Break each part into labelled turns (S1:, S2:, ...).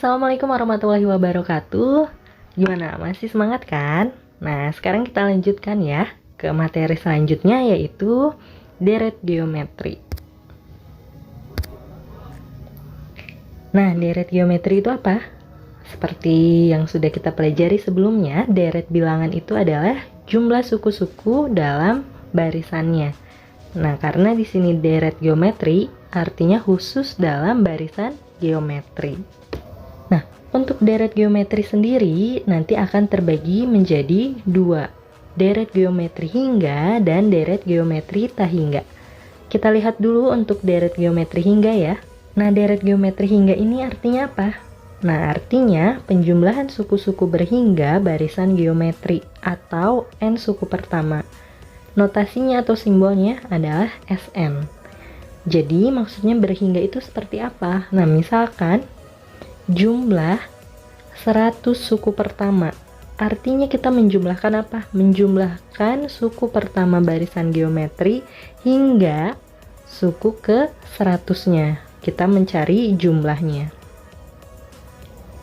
S1: Assalamualaikum warahmatullahi wabarakatuh. Gimana, masih semangat kan? Nah, sekarang kita lanjutkan ya ke materi selanjutnya, yaitu deret geometri. Nah, deret geometri itu apa? Seperti yang sudah kita pelajari sebelumnya, deret bilangan itu adalah jumlah suku-suku dalam barisannya. Nah, karena di sini deret geometri artinya khusus dalam barisan geometri. Nah, untuk deret geometri sendiri nanti akan terbagi menjadi dua, deret geometri hingga dan deret geometri tak hingga. Kita lihat dulu untuk deret geometri hingga ya. Nah, deret geometri hingga ini artinya apa? Nah, artinya penjumlahan suku-suku berhingga barisan geometri atau n suku pertama. Notasinya atau simbolnya adalah Sn. Jadi, maksudnya berhingga itu seperti apa? Nah, misalkan jumlah 100 suku pertama. Artinya kita menjumlahkan apa? Menjumlahkan suku pertama barisan geometri hingga suku ke 100-nya. Kita mencari jumlahnya.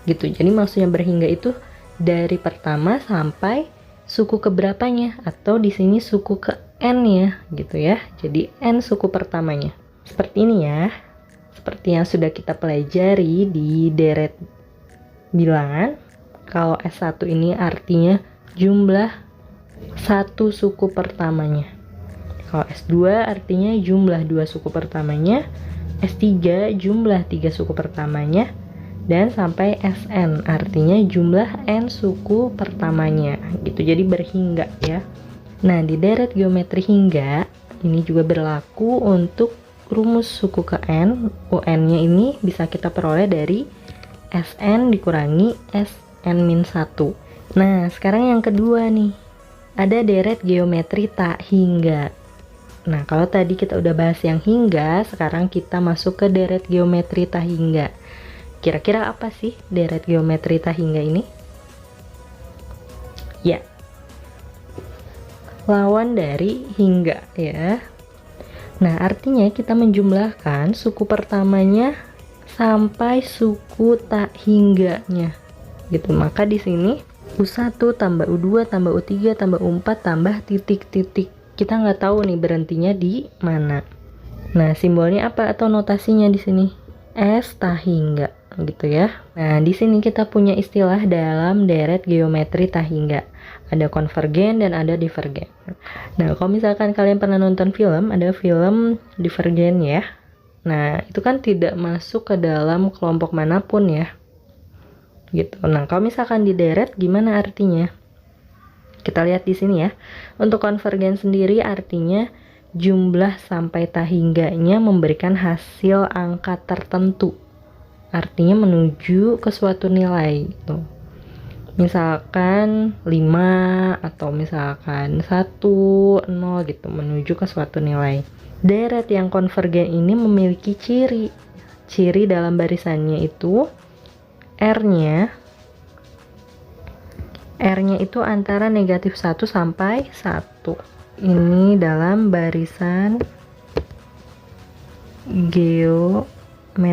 S1: Gitu. Jadi maksudnya berhingga itu dari pertama sampai suku keberapanya, atau di sini suku ke n-nya gitu ya. Jadi n suku pertamanya. Seperti ini ya. Seperti yang sudah kita pelajari di deret bilangan, kalau S1 ini artinya jumlah satu suku pertamanya. Kalau S2 artinya jumlah dua suku pertamanya, S3 jumlah tiga suku pertamanya, dan sampai Sn artinya jumlah n suku pertamanya gitu. Jadi berhingga ya. Nah, di deret geometri hingga ini juga berlaku untuk rumus suku ke n. UN-nya ini bisa kita peroleh dari Sn dikurangi Sn-1. Nah, sekarang yang kedua nih, ada deret geometri tak hingga. Nah, kalau tadi kita udah bahas yang hingga, sekarang kita masuk ke deret geometri tak hingga. Kira-kira apa sih deret geometri tak hingga ini? Ya, lawan dari hingga ya. Nah, artinya kita menjumlahkan suku pertamanya sampai suku tak hingganya. Gitu. Maka di sini U1 tambah U2 tambah U3 tambah U4 tambah titik-titik. Kita nggak tahu nih berhentinya di mana. Nah, simbolnya apa atau notasinya di sini? S tak hingga gitu ya. Nah, di sini kita punya istilah dalam deret geometri tak hingga. Ada konvergen dan ada divergen. Nah, kalau misalkan kalian pernah nonton film, ada film divergen ya. Nah, itu kan tidak masuk ke dalam kelompok manapun ya. Gitu. Nah, kalau misalkan di deret gimana artinya? Kita lihat di sini ya. Untuk konvergen sendiri artinya jumlah sampai tak hingganya memberikan hasil angka tertentu. Artinya menuju ke suatu nilai gitu. Misalkan 5 atau misalkan 1, 0 gitu, menuju ke suatu nilai. Deret yang konvergen ini memiliki ciri. Ciri dalam barisannya itu R-nya itu antara negatif 1 sampai 1. Ini dalam barisan geometrinya.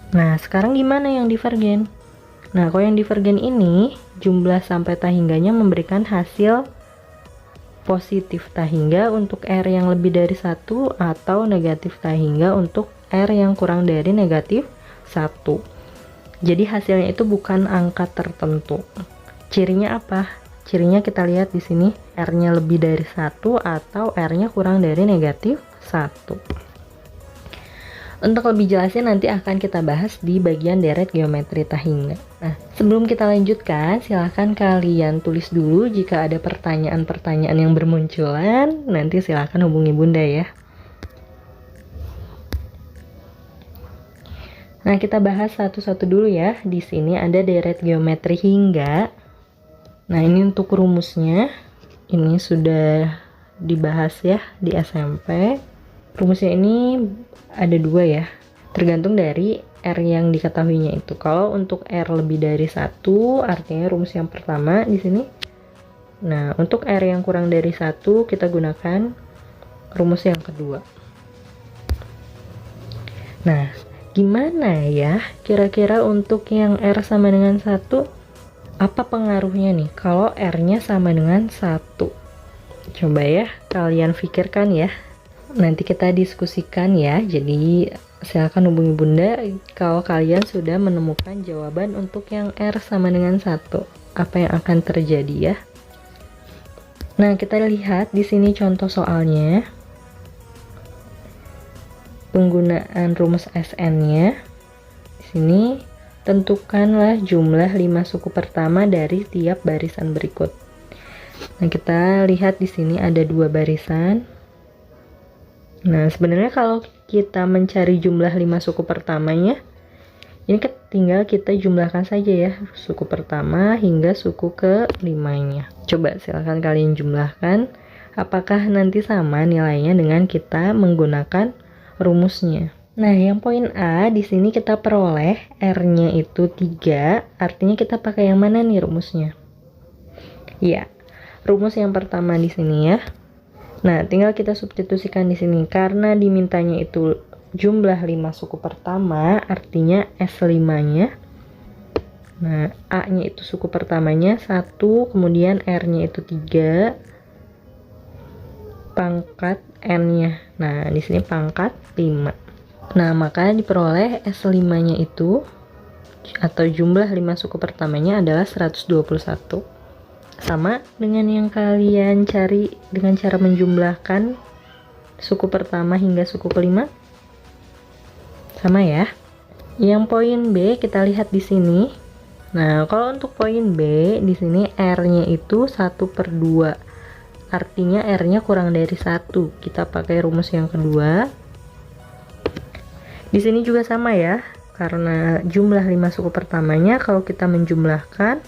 S1: Nah, sekarang gimana yang divergen? Nah, kalau yang divergen ini jumlah sampai tak hingganya memberikan hasil positif tak hingga untuk R yang lebih dari 1 atau negatif tak hingga untuk R yang kurang dari negatif 1. Jadi hasilnya itu bukan angka tertentu. Cirinya apa? Cirinya kita lihat di sini, R-nya lebih dari 1 atau R-nya kurang dari negatif 1. Untuk lebih jelasnya nanti akan kita bahas di bagian deret geometri tak hingga. Nah, sebelum kita lanjutkan, silahkan kalian tulis dulu jika ada pertanyaan-pertanyaan yang bermunculan. Nanti silahkan hubungi Bunda ya. Nah, kita bahas satu-satu dulu ya. Di sini ada deret geometri hingga. Nah, ini untuk rumusnya. Ini sudah dibahas ya di SMP. Rumusnya ini ada dua ya, tergantung dari R yang diketahuinya itu. Kalau untuk R lebih dari 1, artinya rumus yang pertama di sini. Nah, untuk R yang kurang dari 1, kita gunakan rumus yang kedua. Nah, Gimana ya kira-kira untuk yang R sama dengan 1? Apa pengaruhnya nih kalau R-nya sama dengan 1? Coba ya kalian pikirkan ya. Nanti kita diskusikan ya. Jadi silakan hubungi Bunda kalau kalian sudah menemukan jawaban untuk yang R sama dengan 1. Apa yang akan terjadi ya? Nah, kita lihat di sini contoh soalnya. Penggunaan rumus SN-nya. Di sini tentukanlah jumlah 5 suku pertama dari tiap barisan berikut. Nah, kita lihat di sini ada 2 barisan. Nah, sebenarnya kalau kita mencari jumlah 5 suku pertamanya, ini tinggal kita jumlahkan saja ya, suku pertama hingga suku ke-5-nya. Coba silakan kalian jumlahkan, apakah nanti sama nilainya dengan kita menggunakan rumusnya. Nah, yang poin A di sini kita peroleh R-nya itu 3, artinya kita pakai yang mana nih rumusnya? Ya, rumus yang pertama di sini ya. Nah, tinggal kita substitusikan di sini karena dimintanya itu jumlah 5 suku pertama, artinya S5-nya. Nah, A-nya itu suku pertamanya 1, kemudian R-nya itu 3, pangkat N-nya. Nah, di sini pangkat 5. Nah, maka diperoleh S5-nya itu atau jumlah 5 suku pertamanya adalah 121. Sama dengan yang kalian cari dengan cara menjumlahkan suku pertama hingga suku kelima. Sama ya. Yang poin B kita lihat di sini. Nah, kalau untuk poin B di sini R-nya itu 1/2. Artinya R-nya kurang dari 1. Kita pakai rumus yang kedua. Di sini juga sama ya. Karena jumlah 5 suku pertamanya kalau kita menjumlahkan,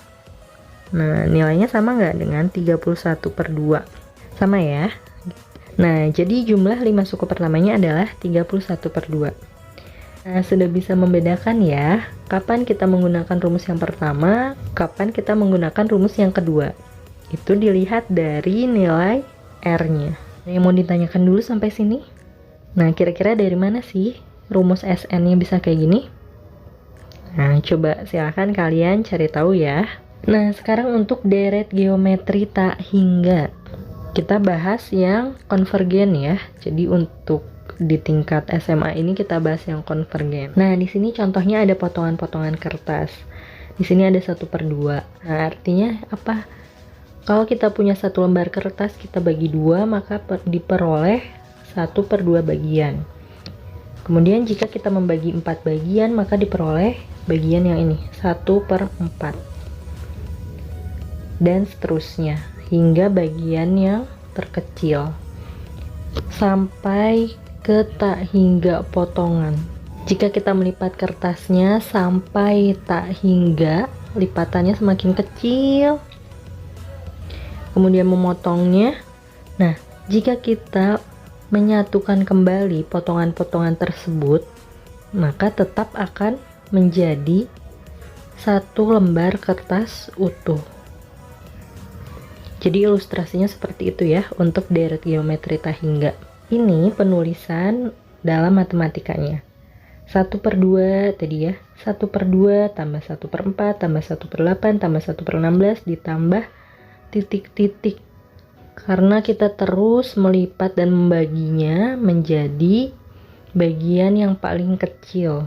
S1: nah nilainya sama nggak dengan 31/2? Sama ya. Nah, jadi jumlah 5 suku pertamanya adalah 31/2. Nah, sudah bisa membedakan ya, kapan kita menggunakan rumus yang pertama, kapan kita menggunakan rumus yang kedua. Itu dilihat dari nilai R-nya. Yang mau ditanyakan dulu sampai sini? Nah, kira-kira dari mana sih rumus SN-nya bisa kayak gini? Nah, coba silakan kalian cari tahu ya. Nah, sekarang untuk deret geometri tak hingga. Kita bahas yang konvergen ya. Jadi untuk di tingkat SMA ini kita bahas yang konvergen. Nah, di sini contohnya ada potongan-potongan kertas. Di sini ada 1/2. Nah, artinya apa? Kalau kita punya 1 lembar kertas, kita bagi 2, maka diperoleh 1/2 bagian. Kemudian jika kita membagi 4 bagian, maka diperoleh bagian yang ini, 1/4. Dan seterusnya, hingga bagian yang terkecil. Sampai ke tak hingga potongan. Jika kita melipat kertasnya sampai tak hingga, lipatannya semakin kecil. Kemudian memotongnya. Nah, jika kita menyatukan kembali potongan-potongan tersebut, maka tetap akan menjadi 1 lembar kertas utuh. Jadi ilustrasinya seperti itu ya untuk deret geometri tak hingga. Ini penulisan dalam matematikanya. 1/2 tadi ya, 1/2 tambah 1/4 tambah 1/8 tambah 1/16 ditambah titik-titik. Karena kita terus melipat dan membaginya menjadi bagian yang paling kecil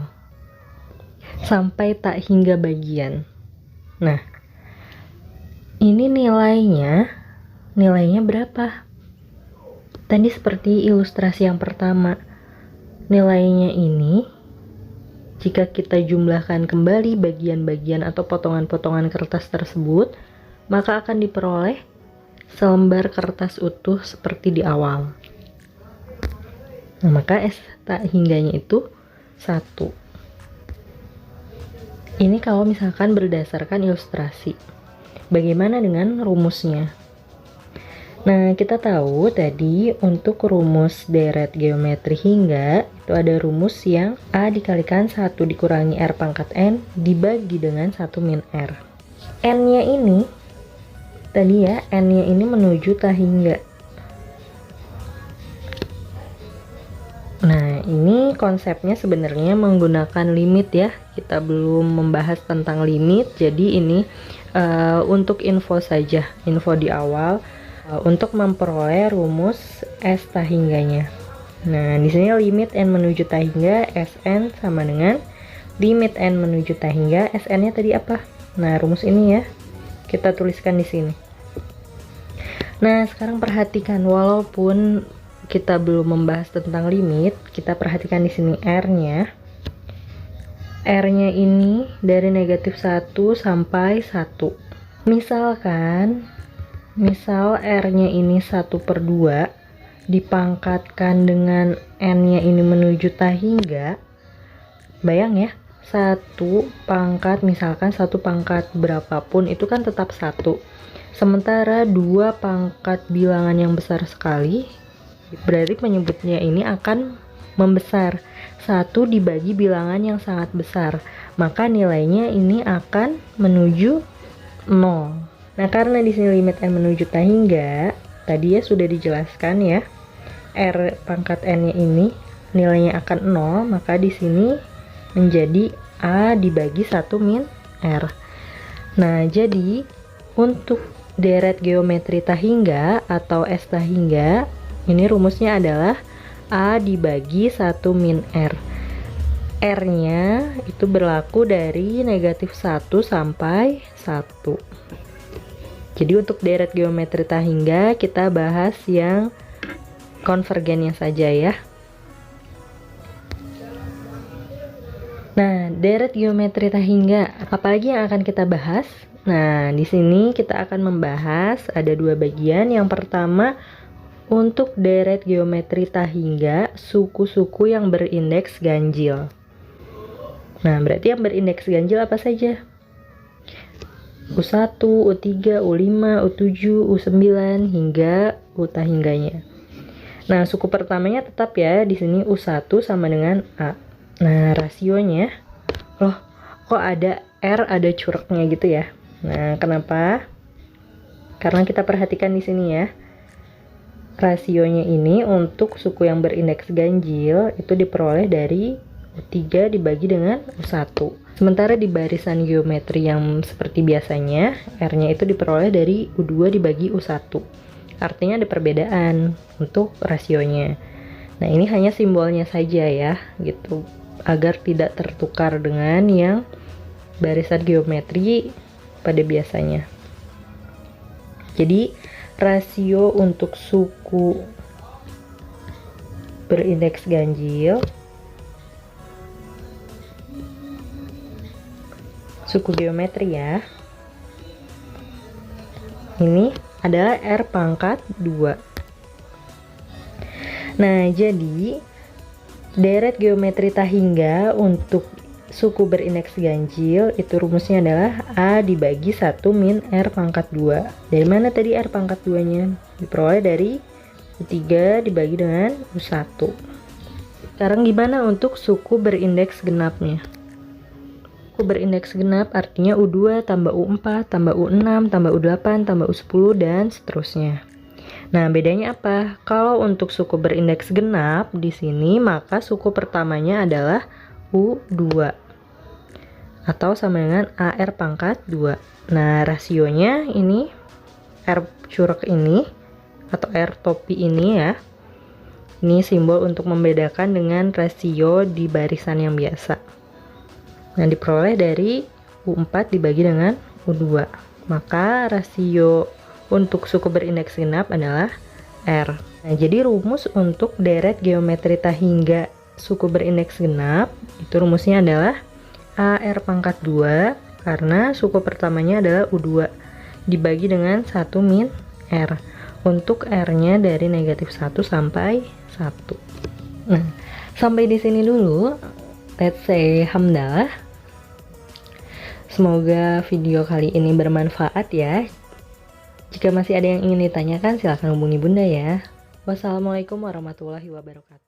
S1: sampai tak hingga bagian. Nah, ini nilainya berapa? Tadi seperti ilustrasi yang pertama, nilainya ini jika kita jumlahkan kembali bagian-bagian atau potongan-potongan kertas tersebut, maka akan diperoleh selembar kertas utuh seperti di awal. Nah, maka S tak hingganya itu 1. Ini kalau misalkan berdasarkan ilustrasi. Bagaimana dengan rumusnya? Nah, kita tahu tadi untuk rumus deret geometri hingga itu ada rumus yang A dikalikan 1 dikurangi R pangkat N dibagi dengan 1 min R. N-nya ini, tadi ya, N-nya ini menuju tak hingga. Nah, ini konsepnya sebenarnya menggunakan limit ya. Kita belum membahas tentang limit, jadi ini untuk info saja, info di awal untuk memperoleh rumus S tahingganya. Nah, di sini limit n menuju tahingga Sn sama dengan limit n menuju tahingga Sn-nya tadi apa? Nah, rumus ini ya. Kita tuliskan di sini. Nah, sekarang perhatikan, walaupun kita belum membahas tentang limit, kita perhatikan di sini R-nya. R-nya ini dari negatif 1 sampai 1. Misalkan, misal R-nya ini 1/2 dipangkatkan dengan N-nya ini menuju tahingga. Bayang ya, 1 pangkat, misalkan 1 pangkat berapapun itu kan tetap 1. Sementara 2 pangkat bilangan yang besar sekali, berarti penyebutnya ini akan membesar. 1 dibagi bilangan yang sangat besar, maka nilainya ini akan menuju 0. Nah, karena di sini limit n menuju tahingga, tadi ya sudah dijelaskan ya, R pangkat n-nya ini nilainya akan 0, maka di sini menjadi A dibagi 1 min R. Nah, jadi untuk deret geometri tahingga atau S tahingga, ini rumusnya adalah A dibagi 1 min R. R-nya itu berlaku dari negatif 1 sampai 1. Jadi untuk deret geometri tahingga kita bahas yang konvergennya saja ya. Nah, deret geometri tahingga, apalagi yang akan kita bahas? Nah, di sini kita akan membahas ada 2 bagian. Yang pertama, untuk deret geometri tahingga suku-suku yang berindeks ganjil. Nah, berarti yang berindeks ganjil apa saja? U1, U3, U5, U7, U9 hingga U tahingganya. Nah, suku pertamanya tetap ya, di sini U1 sama dengan A. Nah, rasionya, loh, kok ada R, ada curugnya gitu ya? Nah, kenapa? Karena kita perhatikan di sini ya. Rasionya ini untuk suku yang berindeks ganjil itu diperoleh dari U3 dibagi dengan U1. Sementara di barisan geometri yang seperti biasanya, R-nya itu diperoleh dari U2 dibagi U1. Artinya ada perbedaan untuk rasionya. Nah, ini hanya simbolnya saja ya, gitu, agar tidak tertukar dengan yang barisan geometri pada biasanya. Jadi, rasio untuk suku berindeks ganjil, suku geometri ya, ini adalah R pangkat 2. Nah, jadi deret geometri tahingga untuk suku berindeks ganjil itu rumusnya adalah A dibagi 1 min R pangkat 2. Dari mana tadi R pangkat 2 nya? Diperoleh dari U3 dibagi dengan U1. Sekarang gimana untuk suku berindeks genapnya? Suku berindeks genap artinya U2 tambah U4 tambah U6 tambah U8 tambah U10 dan seterusnya. Nah, bedanya apa? Kalau untuk suku berindeks genap di sini, maka suku pertamanya adalah U2 atau sama dengan AR pangkat 2. Nah, rasionya ini R curug ini atau R topi ini ya. Ini simbol untuk membedakan dengan rasio di barisan yang biasa. Nah, diperoleh dari U4 dibagi dengan U2. Maka rasio untuk suku berindeks genap adalah R. Nah, jadi rumus untuk deret geometri tahingga suku berindeks genap itu rumusnya adalah AR pangkat 2 karena suku pertamanya adalah U2 dibagi dengan 1 min R. Untuk R-nya dari negatif 1 sampai 1. Nah, sampai di sini dulu. Let's say hamdalah. Semoga video kali ini bermanfaat ya. Jika masih ada yang ingin ditanyakan, silahkan hubungi Bunda ya. Wassalamualaikum warahmatullahi wabarakatuh.